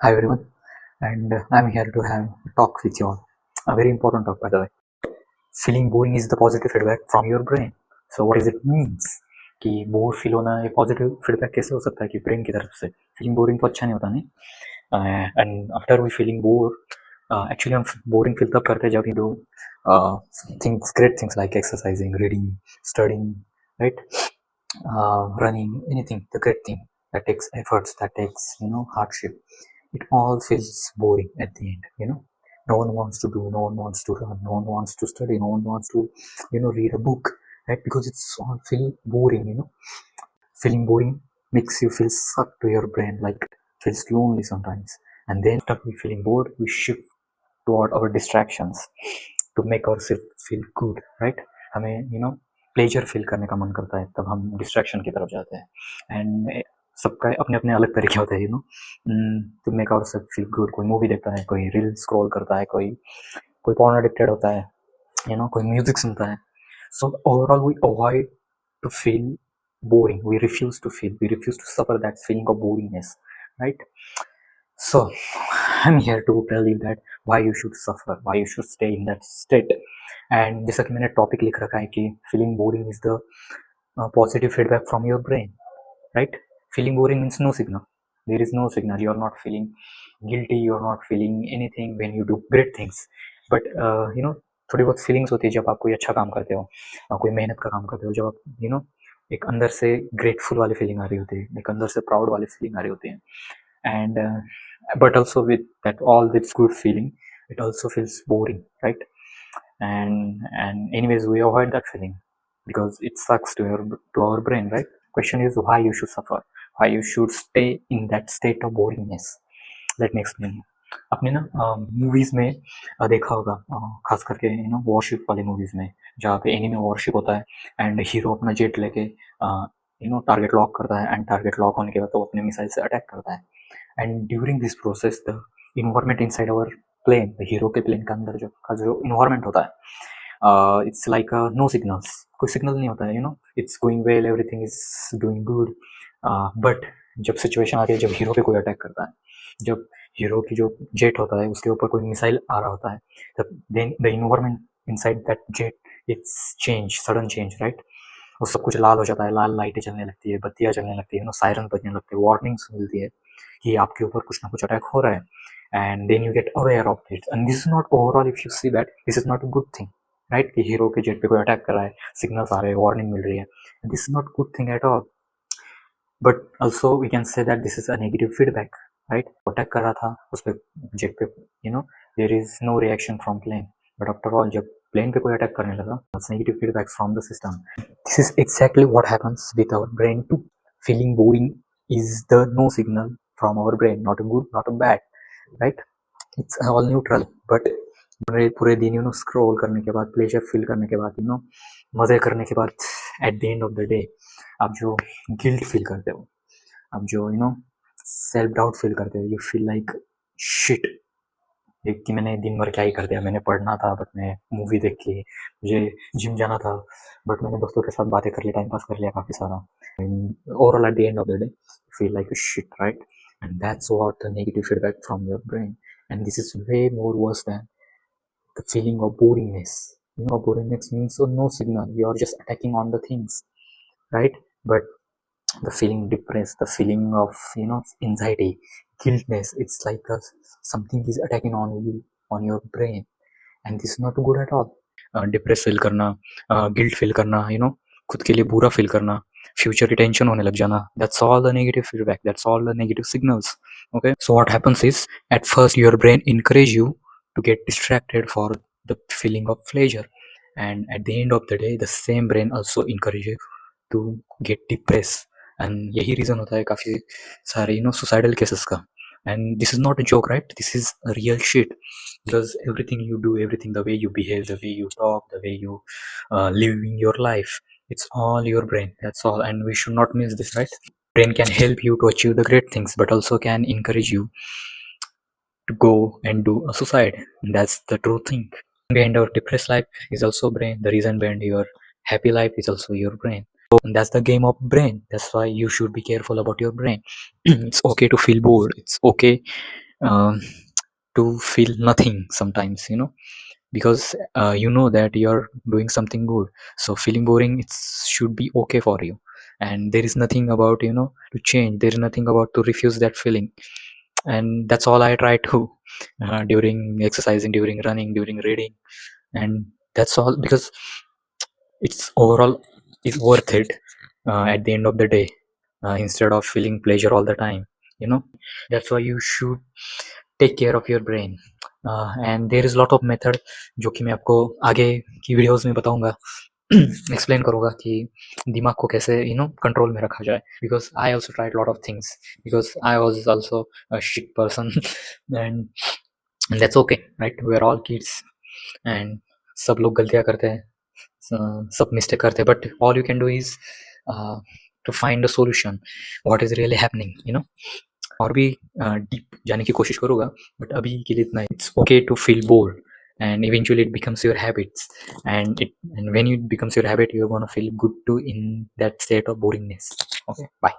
Hi everyone, and I'm here to have a talk with you all. A very important talk, by the way. Feeling boring is the positive feedback from your brain. So what does it means? कि bore feel होना ये positive feedback कैसे हो सकता है कि brain की तरफ से फीलिंग बोरिंग तो अच्छा नहीं होता नहीं and after we feeling bore actually हम बोरिंग फील तब करते हैं जब we do things great things like exercising reading studying right running anything the great thing that takes efforts that takes hardship. It all feels boring at the end. No one wants to do, no one wants to run, no one wants to study, no one wants to read a book, right? Because it's all feel boring. Feeling boring makes you feel sucked to your brain, like feels lonely sometimes. And then after we feeling bored, we shift toward our distractions to make ourselves feel good, right? हमें pleasure feel करने का मन करता है, तब हम distraction की तरफ जाते हैं. एंड सबका अपने अपने अलग तरीके होते हैं to make our self feel good. कोई मूवी देखता है, कोई रील स्क्रॉल करता है, कोई कोई पॉर्न एडिक्टेड होता है, कोई म्यूजिक सुनता है. So overall we avoid to feel boring. We refuse to feel. We refuse to suffer that feeling of boringness, right? So I'm here to tell you that why you should suffer, why you should stay in that state. And जैसा कि मैंने topic लिख रखा है कि feeling boring is the positive feedback from your brain, right? Feeling boring means no signal. There is no signal. You are not feeling guilty. You are not feeling anything when you do great things. But थोड़ी बहुत feelings होती है जब आप कोई अच्छा काम करते हो, कोई मेहनत का काम करते हो, जब आप एक अंदर से ग्रेटफुल वाली फीलिंग आ रही होती है, एक अंदर से प्राउड वाली फीलिंग आ रही होती है. And but also with that all this good feeling, it also feels boring, right? And anyways, we avoid that feeling because it sucks to our brain, right? Question is why you should suffer, why you should stay in that state of boringness. Let me explain you. आपने ना movies में देखा होगा, खास करके worship वाली movies में, जहाँ पे एनिमी वॉरशिप होता है एंड हीरो अपना जेट लेके टारगेट लॉक करता है, एंड टारगेट लॉक होने के बाद तो अपने मिसाइल से अटैक करता है. And during this process the environment inside our plane, hero के प्लेन के अंदर जो इन्वायरमेंट होता है, इट्स लाइक नो सिग्नल्स. कोई सिग्नल नहीं होता है, it's going well, everything is doing good. But जब सिचुएशन आती है, जब हीरो पे कोई अटैक करता है, जब हीरो की जो जेट होता है उसके ऊपर कोई मिसाइल आ रहा होता है, तब then the environment inside that jet it's change, sudden change, right? वो सब कुछ लाल हो जाता है, लाल लाइटें चलने लगती है, बत्तियाँ चलने लगती है, सायरन बजने लगते हैं, वार्निंग्स मिलती है कि आपके ऊपर कुछ ना कुछ अटैक हो रहा है. And then you get aware of it. And this is not overall, if you see that, this is not a good thing, right? कि हीरो के जेट पे कोई अटैक कर रहा है, सिग्नल्स आ रहे हैं, वार्निंग मिल रही है, this is not good thing at all. But also we can say that this is a negative feedback, right? Attack कर रहा था उस पर, जेट पे, there is no reaction from plane. But after all जब प्लेन पे कोई attack करने लगा, negative feedback from the system. This is exactly what happens with our brain too. Feeling boring is the no signal from our brain, not a good, not a bad, right? It's all neutral. But पूरे दिन scroll करने के बाद, pleasure feel करने के बाद, मज़े करने के बाद, at the end of the day आप जो गिल्ट फील करते हो, आप जो सेल्फ डाउट फील करते हो, यू फील लाइक शिट कि मैंने दिन भर क्या ही कर दिया. मैंने पढ़ना था बट मैं मूवी देख ली, मुझे जिम जाना था बट मैंने दोस्तों के साथ बातें कर ली, टाइम पास कर लिया काफ़ी सारा. Overall at the end of the day feel like shit, right? And that's what the negative feedback from your brain. And this is way more worse than the feeling of boringness. Boringness means no signal. You are just attacking on the things, right? But the feeling depressed, the feeling of anxiety, guiltness, it's like something is attacking on you, on your brain, and this is not good at all. Depress feel करना, guilt feel करना, खुद के लिए बुरा feel करना, future की tension होने लग जाना, that's all the negative feedback, that's all the negative signals. Okay, so what happens is, at first your brain encourage you to get distracted for the feeling of pleasure, and at the end of the day the same brain also encourage you to get depressed. and यही reason होता है काफ़ी सारे suicidal cases का. And this is not a joke, right? This is a real shit, because everything you do, everything, the way you behave, the way you talk, the way you live in your life, it's all your brain, that's all. And we should not miss this, right? Brain can help you to achieve the great things, but also can encourage you to go and do a suicide. That's the true thing. Behind our depressed life is also brain. The reason behind your happy life is also your brain. And that's the game of brain. That's why you should be careful about your brain. It's okay to feel bored. It's okay um, to feel nothing sometimes, because you know that you're doing something good. So feeling boring, it should be okay for you, and there is nothing about, to change. There is nothing about to refuse that feeling. And that's all I try to during exercising, during running, during reading. And that's all, because it's overall is worth it at the end of the day, instead of feeling pleasure all the time, that's why you should take care of your brain. And there is lot of method जो कि मैं आपको आगे की videos में बताऊंगा, explain करूंगा कि दिमाग को कैसे कंट्रोल में रखा जाए. Because I also tried lot of things, because I was also a shit person. And that's okay, right? We are all kids, एंड सब लोग गलतियां करते हैं, सब मिस्टेक करते हैं, but all you can do is to find a solution, what is really happening. और भी डीप जाने की कोशिश करूँगा, बट अभी के लिए इतना. It's okay to feel bored, and eventually it becomes your habits, and when it becomes your habit, you're going to feel good too in that state of boringness. Okay, bye.